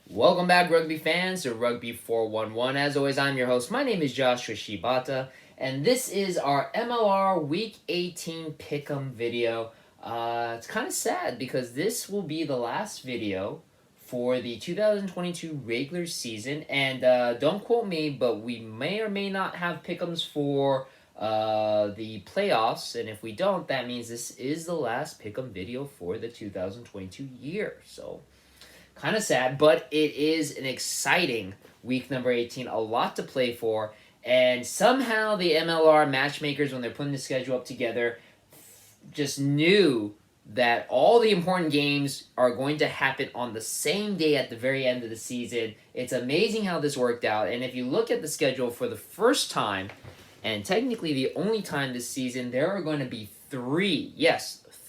Welcome back, rugby fans, to Rugby411. As always, I'm your host. My name is Joshua Shibata, and this is our MLR Week 18 Pick'em video. It's kind of sad because this will be the last video for the 2022 regular season, and don't quote me, but we may or may not have Pick'ems for the playoffs, and if we don't, that means this is the last Pick'em video for the 2022 year. So kind of sad, but it is an exciting week number 18. A lot to play for. And somehow the MLR matchmakers, when they're putting the schedule up together, just knew that all the important games are going to happen on the same day at the very end of the season. It's amazing how this worked out. And if you look at the schedule for the first time, and technically the only time this season, there are going to be three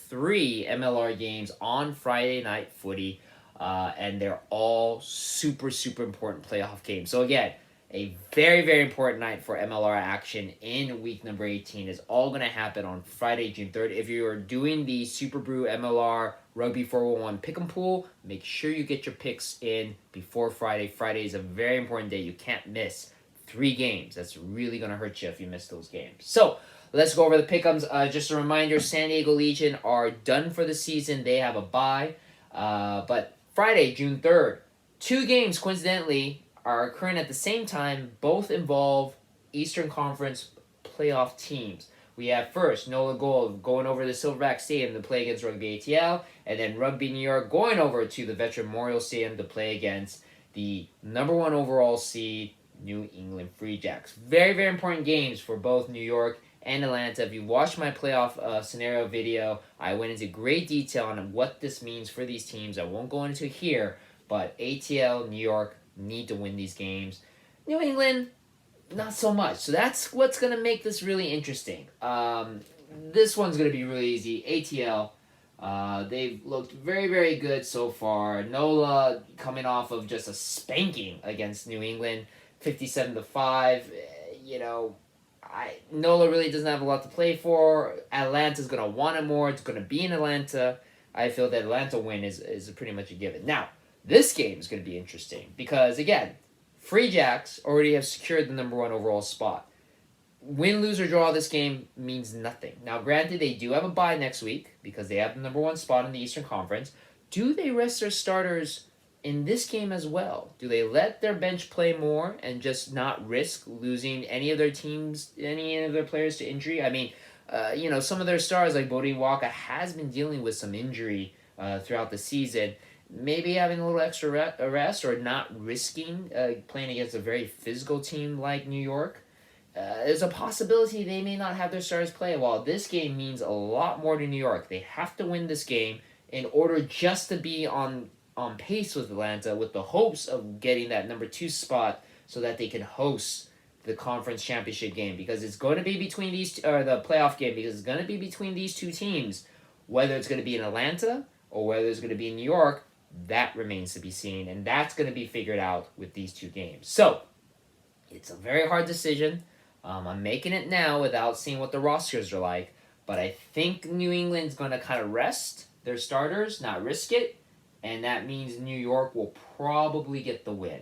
MLR games on Friday Night Footy. And they're all super important playoff games. So again, a very important night for MLR action in week number 18 is all going to happen on Friday, June 3rd. If you are doing the SuperBru MLR Rugby411 Pick'em Pool, make sure you get your picks in before Friday. Friday is a very important day. You can't miss 3 games. That's really going to hurt you if you miss those games. So let's go over the Pick'ems. Just a reminder, San Diego Legion are done for the season. They have a bye. But Friday, June 3rd, 2 games, coincidentally, are occurring at the same time. Both involve Eastern Conference playoff teams. We have first NOLA Gold going over to Silverback Stadium to play against Rugby ATL, and then Rugby New York going over to the Veteran Memorial Stadium to play against the number 1 overall seed, New England Free Jacks. Very important games for both New York and Atlanta. If you watched my playoff scenario video, I went into great detail on what this means for these teams. I won't go into here, but ATL, New York need to win these games. New England, not so much. So that's what's going to make this really interesting. This one's going to be really easy. ATL, they've looked very good so far. NOLA coming off of just a spanking against New England, 57-5. NOLA really doesn't have a lot to play for. Atlanta's going to want it more. It's going to be in Atlanta. I feel that Atlanta win is pretty much a given. Now, this game is going to be interesting because, again, Free Jacks already have secured the number 1 overall spot. Win, lose, or draw this game means nothing. Now, granted, they do have a bye next week because they have the number 1 spot in the Eastern Conference. Do they rest their starters in this game as well? Do they let their bench play more and just not risk losing any of their teams, any of their players to injury? I mean, some of their stars like Bodie Walker has been dealing with some injury throughout the season. Maybe having a little extra rest or not risking playing against a very physical team like New York. There's a possibility they may not have their stars play. While this game means a lot more to New York, they have to win this game in order just to be on pace with Atlanta, with the hopes of getting that number 2 spot so that they can host the conference championship game, because it's going to be between these, or the playoff game, because it's going to be between these 2 teams. Whether it's going to be in Atlanta or whether it's going to be in New York, that remains to be seen, and that's going to be figured out with these 2 games. So it's a very hard decision. I'm making it now without seeing what the rosters are like, but I think New England's going to kind of rest their starters, not risk it. And that means New York will probably get the win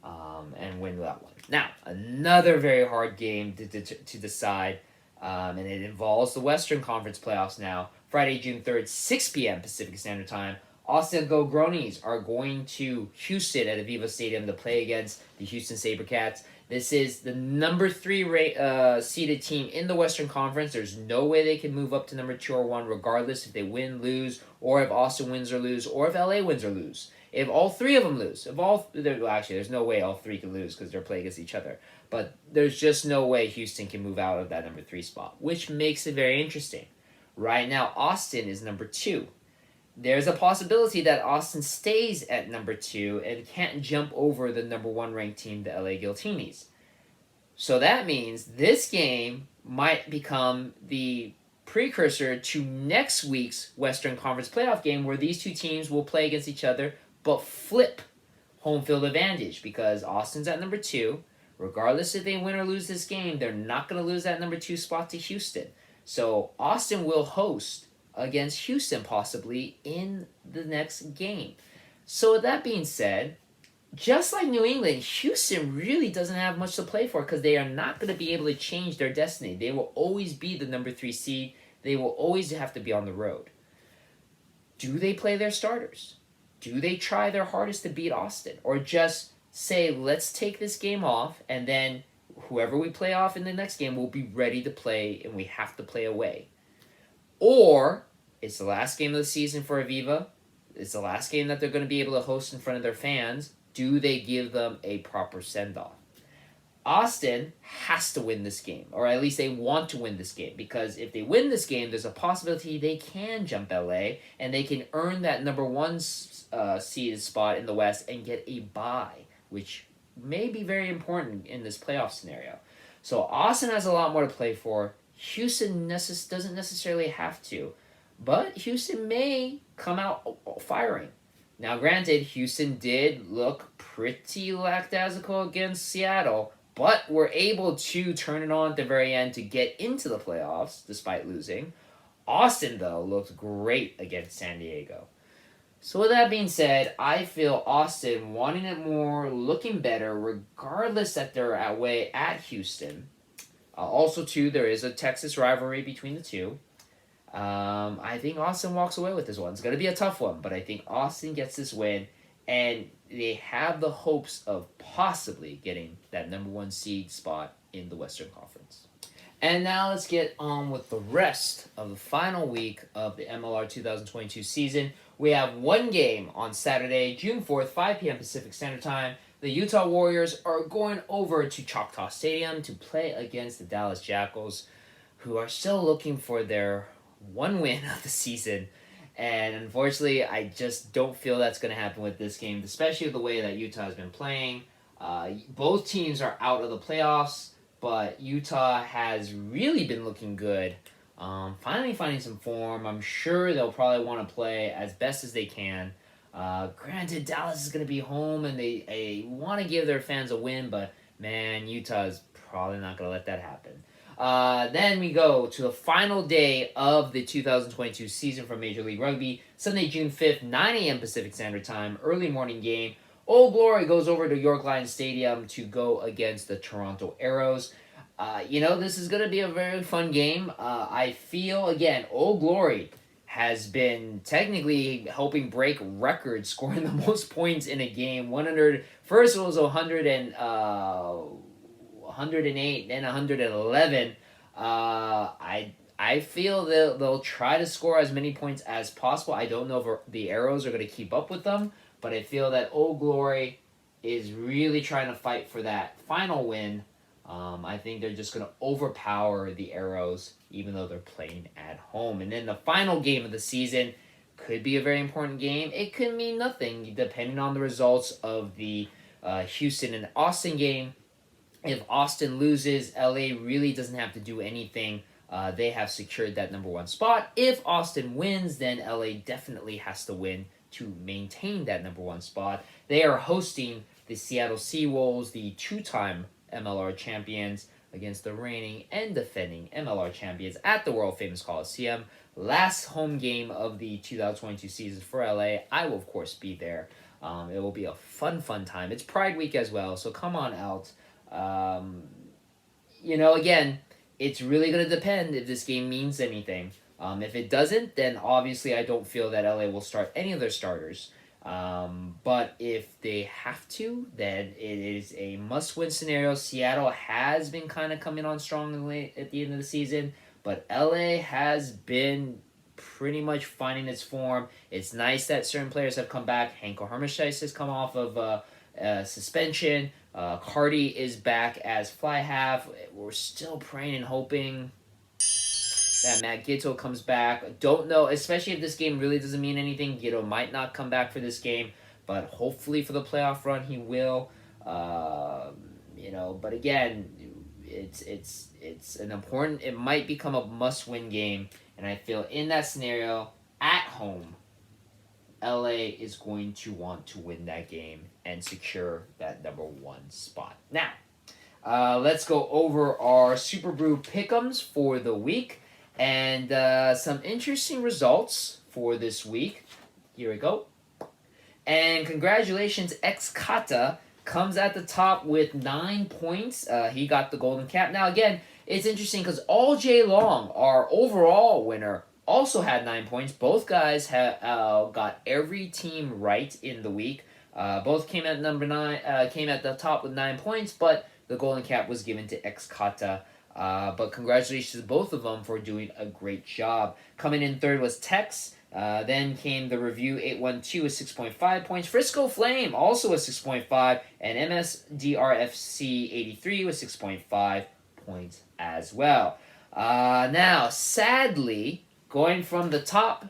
and win that one. Now, another very hard game to decide, and it involves the Western Conference playoffs now. Friday, June 3rd, 6 p.m. Pacific Standard Time. Austin Go-Gronies are going to Houston at Aviva Stadium to play against the Houston SaberCats. This is the number 3 seeded team in the Western Conference. There's no way they can move up to number 2 or 1, regardless if they win, lose, or if Austin wins or lose, or if LA wins or lose. If all 3 of them lose, there's no way all 3 can lose because they're playing against each other. But there's just no way Houston can move out of that number 3 spot, which makes it very interesting. Right now, Austin is number 2. There's a possibility that Austin stays at number 2 and can't jump over the number 1 ranked team, the LA Giltinis. So that means this game might become the precursor to next week's Western Conference playoff game, where these 2 teams will play against each other but flip home field advantage, because Austin's at number 2. Regardless if they win or lose this game, they're not going to lose that number 2 spot to Houston. So Austin will host against Houston possibly in the next game. So with that being said, just like New England, Houston really doesn't have much to play for because they are not going to be able to change their destiny. They will always be the number 3 seed. They will always have to be on the road. Do they play their starters? Do they try their hardest to beat Austin? Or just say, let's take this game off, and then whoever we play off in the next game will be ready to play, and we have to play away? Or it's the last game of the season for Aviva. It's the last game that they're going to be able to host in front of their fans. Do they give them a proper send-off? Austin has to win this game, or at least they want to win this game, because if they win this game, there's a possibility they can jump LA, and they can earn that number 1 seeded spot in the West and get a bye, which may be very important in this playoff scenario. So Austin has a lot more to play for. Houston doesn't necessarily have to, but Houston may come out firing. Now, granted, Houston did look pretty lackadaisical against Seattle, but were able to turn it on at the very end to get into the playoffs despite losing. Austin, though, looked great against San Diego. So with that being said, I feel Austin wanting it more, looking better, regardless that they're away at Houston. Also, too, there is a Texas rivalry between the two. I think Austin walks away with this one. It's going to be a tough one, but I think Austin gets this win, and they have the hopes of possibly getting that number 1 seed spot in the Western Conference. And now let's get on with the rest of the final week of the MLR 2022 season. We have one game on Saturday, June 4th, 5 p.m. Pacific Standard Time. The Utah Warriors are going over to Choctaw Stadium to play against the Dallas Jackals, who are still looking for their 1 win of the season. And unfortunately, I just don't feel that's going to happen with this game, especially the way that Utah has been playing. Both teams are out of the playoffs, but Utah has really been looking good. Finally finding some form. I'm sure they'll probably want to play as best as they can. Granted, Dallas is going to be home, and they want to give their fans a win, but man, Utah is probably not going to let that happen. Then we go to the final day of the 2022 season for Major League Rugby. Sunday, June 5th, 9 a.m. Pacific Standard Time, early morning game. Old Glory goes over to York Lions Stadium to go against the Toronto Arrows. This is going to be a very fun game. I feel, again, Old Glory has been technically helping break records, scoring the most points in a game. First it was 108, then 111. I feel they'll try to score as many points as possible. I don't know if the Arrows are going to keep up with them, but I feel that Old Glory is really trying to fight for that final win. I think they're just going to overpower the Arrows, even though they're playing at home. And then the final game of the season could be a very important game. It could mean nothing, depending on the results of the Houston and Austin game. If Austin loses, LA really doesn't have to do anything. They have secured that number 1 spot. If Austin wins, then LA definitely has to win to maintain that number 1 spot. They are hosting the Seattle Seawolves, the 2-time MLR champions, against the reigning and defending MLR champions at the world-famous Coliseum. Last home game of the 2022 season for LA. I will, of course, be there. It will be a fun time. It's Pride Week as well, so come on out. Again, it's really going to depend if this game means anything. If it doesn't, then obviously I don't feel that LA will start any of their starters. But if they have to, then it is a must-win scenario. Seattle has been kind of coming on strongly at the end of the season, but LA has been pretty much finding its form. It's nice that certain players have come back. Hanko Hermesheis has come off of suspension. Cardi is back as fly half. We're still praying and hoping that Matt Gitto comes back. Don't know, especially if this game really doesn't mean anything. Gitto might not come back for this game, but hopefully for the playoff run he will. But again, it's an important. It might become a must-win game, and I feel in that scenario at home, LA is going to want to win that game and secure that number 1 spot. Now, let's go over our SuperBru pick'ems for the week. And some interesting results for this week. Here we go. And congratulations, X-Kata comes at the top with 9 points. He got the golden cap. Now, again, it's interesting because All J Long, our overall winner, also had 9 points. Both guys got every team right in the week. Both came at number 9, came at the top with 9 points, but the golden cap was given to X-Kata. But congratulations to both of them for doing a great job. Coming in third was Tex. Then came the Review 812 with 6.5 points. Frisco Flame also with 6.5. And MSDRFC 83 with 6.5 points as well. Now, sadly, going from the top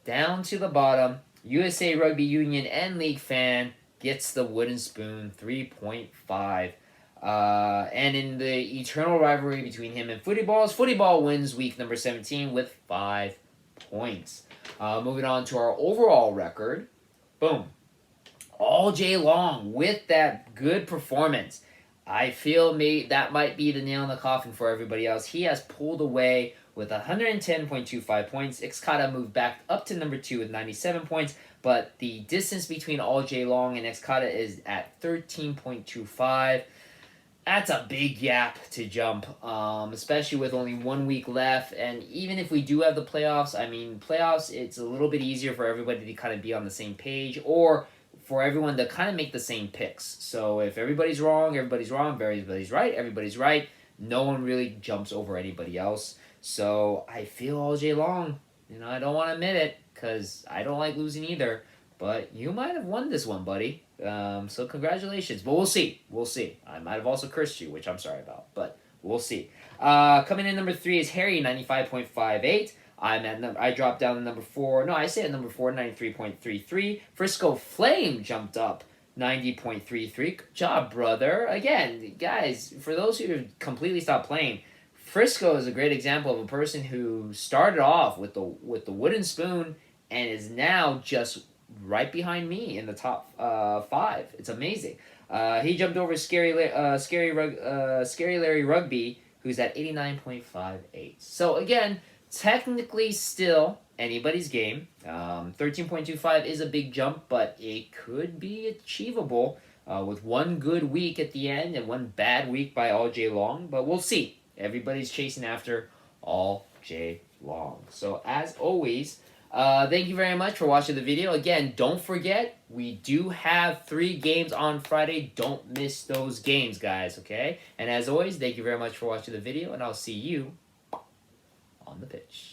down to the bottom, USA Rugby Union and League Fan gets the wooden spoon, 3.5. And in the eternal rivalry between him and Footy Ball wins week number 17 with 5 points. Moving on to our overall record. Boom. All J Long with that good performance. I feel that might be the nail in the coffin for everybody else. He has pulled away with 110.25 points. X-Kata moved back up to number 2 with 97 points, but the distance between All J Long and X-Kata is at 13.25. That's a big gap to jump, especially with only 1 week left. And even if we do have the playoffs, it's a little bit easier for everybody to kind of be on the same page, or for everyone to kind of make the same picks. So if everybody's wrong, everybody's wrong. If everybody's right, everybody's right. No one really jumps over anybody else. So I feel All J Long. I don't want to admit it because I don't like losing either. But you might have won this one, buddy. So congratulations. But we'll see. We'll see. I might have also cursed you, which I'm sorry about. But we'll see. Coming in number 3 is Harry, 95.58. I dropped down to number 4. No, I say at number 4, 93.33. Frisco Flame jumped up, 90.33. Good job, brother. Again, guys, for those who have completely stopped playing, Frisco is a great example of a person who started off with the wooden spoon and is now just right behind me in the top 5. It's amazing. He jumped over Scary Larry Rugby, who's at 89.58. So again, technically still anybody's game. 13.25 is a big jump, but it could be achievable with one good week at the end and one bad week by All J Long. But we'll see. Everybody's chasing after All J Long. So as always, thank you very much for watching the video. Again, don't forget, we do have 3 games on Friday. Don't miss those games, guys, okay? And as always, thank you very much for watching the video, and I'll see you on the pitch.